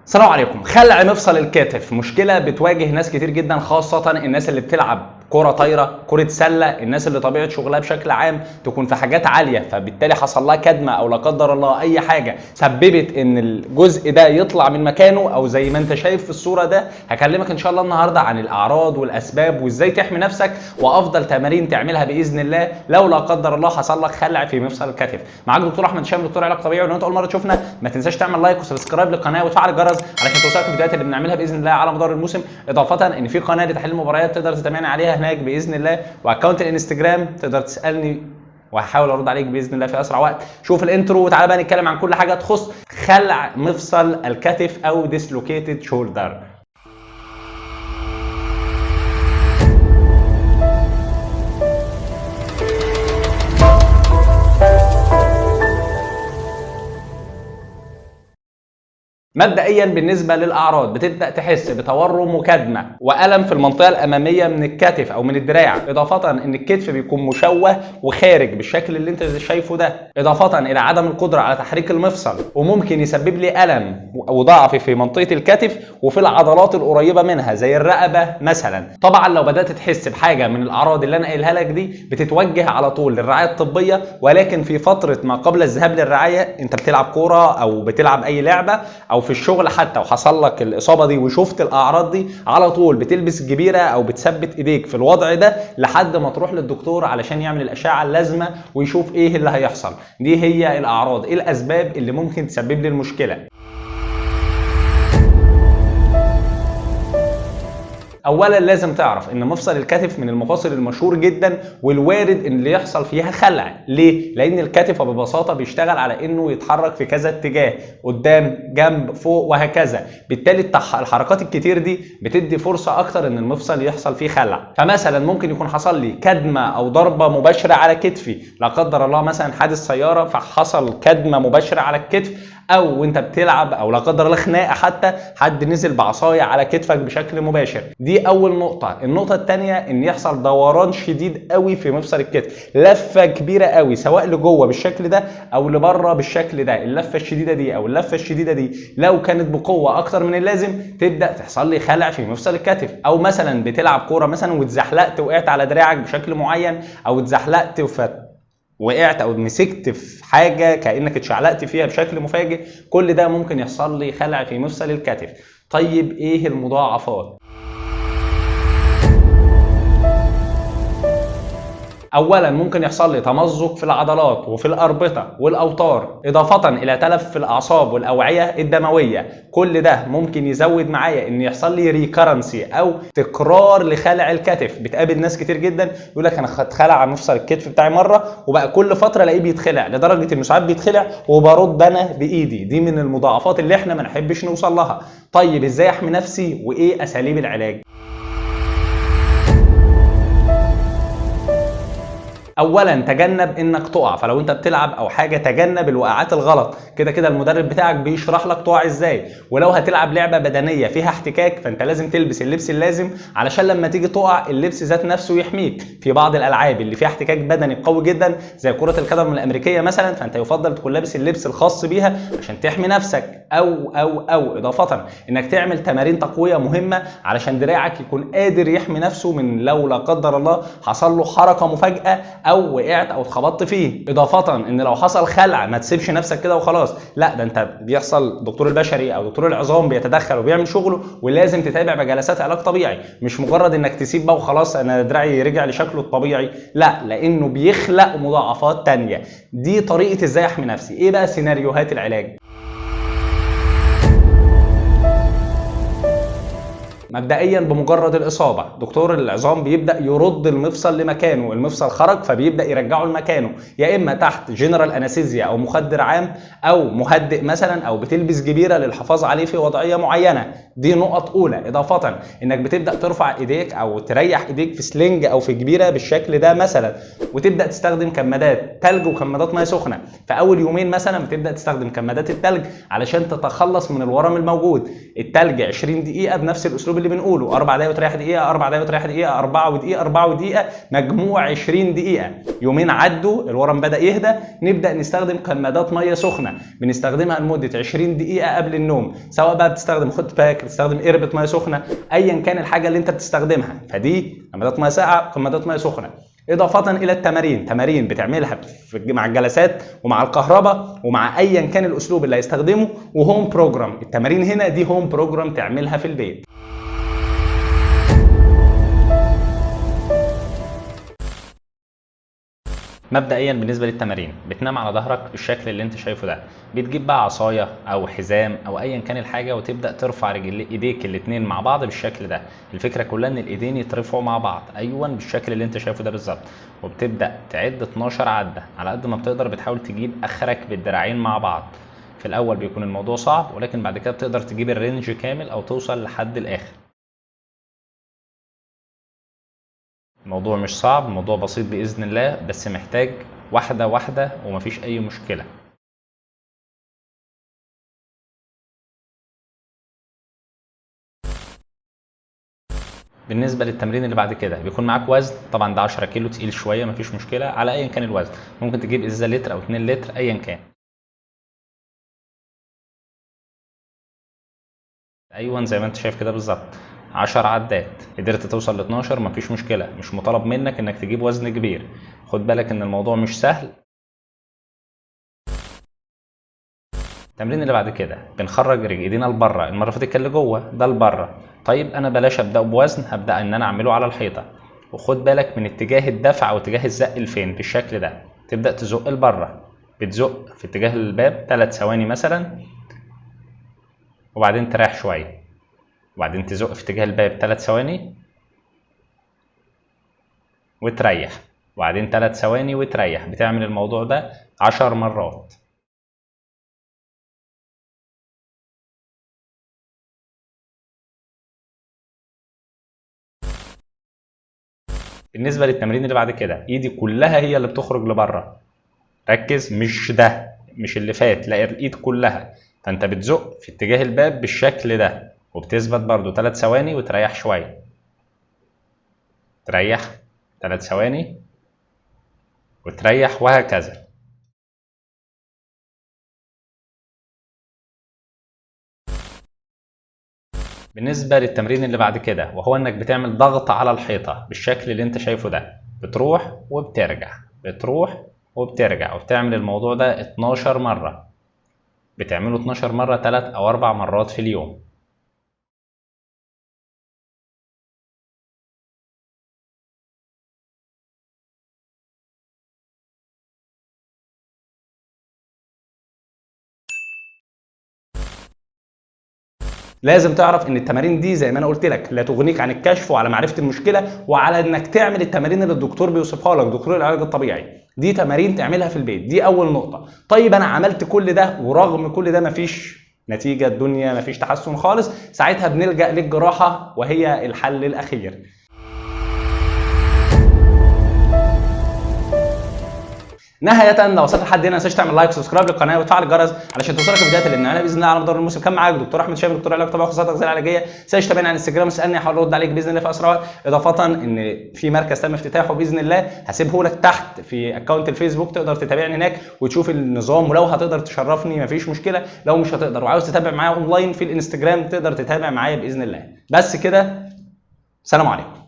السلام عليكم. خلع مفصل الكتف مشكلة بتواجه ناس كتير جدا، خاصة الناس اللي بتلعب كرة طايرة، كرة سلة، الناس اللي طبيعة شغلها بشكل عام تكون في حاجات عالية، فبالتالي حصل لها كدمة او لا قدر الله اي حاجة سببت ان الجزء ده يطلع من مكانه، او زي ما انت شايف في الصورة ده. هكلمك ان شاء الله النهاردة عن الاعراض والاسباب وازاي تحمي نفسك، وافضل تمارين تعملها باذن الله لو لا قدر الله حصل لك خلع في مفصل الكتف. معاك دكتور احمد هشام، دكتور علاج طبيعي. ولو انت اول مرة تشوفنا ما تنساش تعمل لايك وسبسكرايب للقناة وتفعل الجرس علشان توصلك الفيديوهات اللي بنعملها باذن الله على مدار الموسم. اضافة ان في قناة لتحليل المباريات تقدر تتابعني عليها هناك باذن الله، واكونت الانستجرام تقدر تسالني وهحاول ارد عليك باذن الله في اسرع وقت. شوف الانترو وتعالى بقى نتكلم عن كل حاجه تخص خلع مفصل الكتف او ديسلوكيتد شولدر. مبدئيا بالنسبه للاعراض، بتبدا تحس بتورم وكدمه والم في المنطقه الاماميه من الكتف او من الدراع، اضافه ان الكتف بيكون مشوه وخارج بالشكل اللي انت شايفه ده، اضافه الى عدم القدره على تحريك المفصل، وممكن يسبب لي الم وضعف في منطقه الكتف وفي العضلات القريبه منها زي الرقبه مثلا. طبعا لو بدات تحس بحاجه من الاعراض اللي انا قايلها لك دي بتتوجه على طول للرعايه الطبيه، ولكن في فتره ما قبل الذهاب للرعايه انت بتلعب كوره او بتلعب اي لعبه او في الشغل حتى وحصل لك الاصابه دي وشفت الاعراض دي، على طول بتلبس جبيره او بتثبت ايديك في الوضع ده لحد ما تروح للدكتور علشان يعمل الاشعه اللازمه ويشوف ايه اللي هيحصل. دي هي الاعراض، ايه الاسباب اللي ممكن تسبب لي المشكله. اولا لازم تعرف ان مفصل الكتف من المفاصل المشهور جدا والوارد ان اللي يحصل فيها خلع. ليه؟ لان الكتف ببساطه بيشتغل على انه يتحرك في كذا اتجاه، قدام، جنب، فوق، وهكذا. بالتالي الحركات الكتير دي بتدي فرصه اكتر ان المفصل يحصل فيه خلع. فمثلا ممكن يكون حصل لي كدمه او ضربه مباشره على كتفي، لا قدر الله مثلا حادث سياره فحصل كدمه مباشره على الكتف، او وانت بتلعب، او لا قدر الله خناقه حتى حد نزل بعصايه على كتفك بشكل مباشر. دي اول نقطه. النقطه الثانيه ان يحصل دوران شديد قوي في مفصل الكتف، لفه كبيره قوي سواء لجوه بالشكل ده او لبره بالشكل ده. اللفه الشديده دي او اللفه الشديده دي لو كانت بقوه اكتر من اللازم تبدا تحصل لي خلع في مفصل الكتف. او مثلا بتلعب كوره مثلا واتزحلقت وقعت على دراعك بشكل معين، او اتزحلقت وقعت او مسكت في حاجه كانك اتشعلقت فيها بشكل مفاجئ، كل ده ممكن يحصل لي خلع في مفصل الكتف. طيب ايه المضاعفات؟ اولا ممكن يحصل لي تمزق في العضلات وفي الاربطه والاوتار، اضافه الى تلف في الاعصاب والاوعيه الدمويه. كل ده ممكن يزود معايا ان يحصل لي ريكرنسي او تكرار لخلع الكتف. بتقابل ناس كتير جدا يقول لك انا اتخلع مفصل الكتف بتاعي مره وبقى كل فتره الاقيه بيتخلع، لدرجه انه ساعات بيتخلع وبرد انا بايدي. دي من المضاعفات اللي احنا ما نحبش نوصل لها. طيب ازاي احمي نفسي وايه اساليب العلاج؟ اولا تجنب انك تقع، فلو انت بتلعب او حاجه تجنب الوقعات الغلط. كده كده المدرب بتاعك بيشرح لك تقع ازاي. ولو هتلعب لعبه بدنيه فيها احتكاك فانت لازم تلبس اللبس اللازم علشان لما تيجي تقع اللبس ذات نفسه يحميك. في بعض الالعاب اللي فيها احتكاك بدني قوي جدا زي كره القدم الامريكيه مثلا، فانت يفضل تكون لابس اللبس الخاص بيها عشان تحمي نفسك. او اضافه انك تعمل تمارين تقويه مهمه علشان دراعك يكون قادر يحمي نفسه من لو لا قدر الله حصل له حركه مفاجاه او وقعت او اتخبطت فيه. اضافه ان لو حصل خلع ما تسيبش نفسك كده وخلاص، لا ده انت بيحصل دكتور البشري او دكتور العظام بيتدخل وبيعمل شغله، ولازم تتابع بجلسات علاج طبيعي. مش مجرد انك تسيب بقى وخلاص انا دراعي رجع لشكله الطبيعي، لا، لانه بيخلق مضاعفات تانية. دي طريقه ازاي احمي نفسي. ايه بقى سيناريوهات العلاج؟ مبدئيا بمجرد الاصابه دكتور العظام بيبدا يرد المفصل لمكانه. المفصل خرج فبيبدا يرجعه لمكانه، يا اما تحت جنرال انستيزيا او مخدر عام او مهدئ مثلا، او بتلبس جبيره للحفاظ عليه في وضعيه معينه. دي نقط اولى. اضافه انك بتبدا ترفع ايديك او تريح ايديك في سلنج او في جبيره بالشكل ده مثلا، وتبدا تستخدم كمادات ثلج وكمادات ميه سخنه. في اول يومين مثلا بتبدا تستخدم كمادات الثلج علشان تتخلص من الورم الموجود. الثلج 20 دقيقه بنفس الاسلوب اللي بنقوله 4 دقايق وتريح دقيقه، 4 دقايق وتريح دقيقه، 4 ودقيقه، 4 ودقيقه، مجموع 20 دقيقه. يومين عدوا، الورم بدا يهدى، نبدا نستخدم كمادات ميه سخنه بنستخدمها لمده 20 دقيقه قبل النوم، سواء بقى بتستخدم هوت باك، بتستخدم قربة ميه سخنه، ايا كان الحاجه اللي انت بتستخدمها. فدي كمادات ميه ساقعه وكمادات ميه سخنه. اضافه الى التمارين، تمارين بتعملها مع الجلسات ومع الكهرباء ومع ايا كان الاسلوب اللي هيستخدمه، وهوم بروجرام. التمارين هنا دي هوم بروجرام تعملها في البيت. مبدئيا بالنسبه للتمارين، بتنام على ظهرك بالشكل اللي انت شايفه ده، بتجيب بقى عصايه او حزام او ايا كان الحاجه، وتبدا ترفع ايديك الاثنين مع بعض بالشكل ده. الفكره كلها ان الايدين يترفعوا مع بعض، ايوه بالشكل اللي انت شايفه ده بالظبط. وبتبدا تعد 12 عده على قد ما بتقدر، بتحاول تجيب اخرك بالدراعين مع بعض. في الاول بيكون الموضوع صعب، ولكن بعد كده بتقدر تجيب الرينج كامل او توصل لحد الاخر. الموضوع مش صعب، الموضوع بسيط بإذن الله، بس محتاج واحدة واحدة ومفيش أي مشكلة. بالنسبة للتمرين اللي بعد كده، بيكون معاك وزن، طبعا ده 10 كيلو، تقيل شوية مفيش مشكلة على أيا كان الوزن. ممكن تجيب إزازة لتر أو 2 لتر أيا كان. أيوة زي ما أنت شايف كده بالظبط، 10 عدات. قدرت توصل ل 12 مفيش مشكلة، مش مطالب منك إنك تجيب وزن كبير. خد بالك إن الموضوع مش سهل. التمرين اللي بعد كده، بنخرج ايدينا لبره، المره اللي فاتت كان لجوه، ده لبره. طيب انا بلاش ابدا بوزن، هبدا ان انا اعمله على الحيطه. وخد بالك من اتجاه الدفع او اتجاه الزق لفين، بالشكل ده. تبدا تزق لبره، بتزق في اتجاه الباب 3 ثواني مثلا، وبعدين تريح شويه، وبعدين تزق في اتجاه الباب 3 ثواني وتريح، وبعدين 3 ثواني وتريح. بتعمل الموضوع ده 10 مرات. بالنسبه للتمرين اللي بعد كده، ايدي كلها هي اللي بتخرج لبره. ركز، مش ده، مش اللي فات، لا الايد كلها. فانت بتزق في اتجاه الباب بالشكل ده، وبتثبت برضو 3 ثواني وتريح شويه، تريح 3 ثواني وتريح، وهكذا. بالنسبه للتمرين اللي بعد كده، وهو انك بتعمل ضغط على الحيطه بالشكل اللي انت شايفه ده، بتروح وبترجع، بتروح وبترجع، وبتعمل الموضوع ده 12 مره. بتعمله 12 مره 3 أو 4 مرات في اليوم. لازم تعرف ان التمارين دي زي ما انا قلت لك لا تغنيك عن الكشف وعلى معرفه المشكله وعلى انك تعمل التمارين اللي الدكتور بيوصفها لك، دكتور العلاج الطبيعي. دي تمارين تعملها في البيت، دي اول نقطه. طيب انا عملت كل ده ورغم كل ده مفيش نتيجه، الدنيا مفيش تحسن خالص، ساعتها بنلجأ للجراحه وهي الحل الاخير. نهاية لو وصلت لحد هنا ما تنساش تعمل لايك وسبسكرايب للقناه وتفعل الجرس علشان توصلك الفيديوهات اللي بنعملها باذن الله على مدار الموسم. كان معاك دكتور احمد شامل، دكتور علاج طبيعي وخاصات تغذيه علاجيه. ما تنساش تتابعني على الانستجرام واسالني، هحاول ارد عليك باذن الله في اسرع وقت. اضافه ان في مركز تم افتتاحه باذن الله، هسيبه لك تحت في اكونت الفيسبوك، تقدر تتابعني هناك وتشوف النظام، ولو هتقدر تشرفني مفيش مشكله، لو مش هتقدر وعاوز تتابع معايا اونلاين في الانستجرام تقدر تتابع معايا باذن الله. بس كده، سلام عليكم.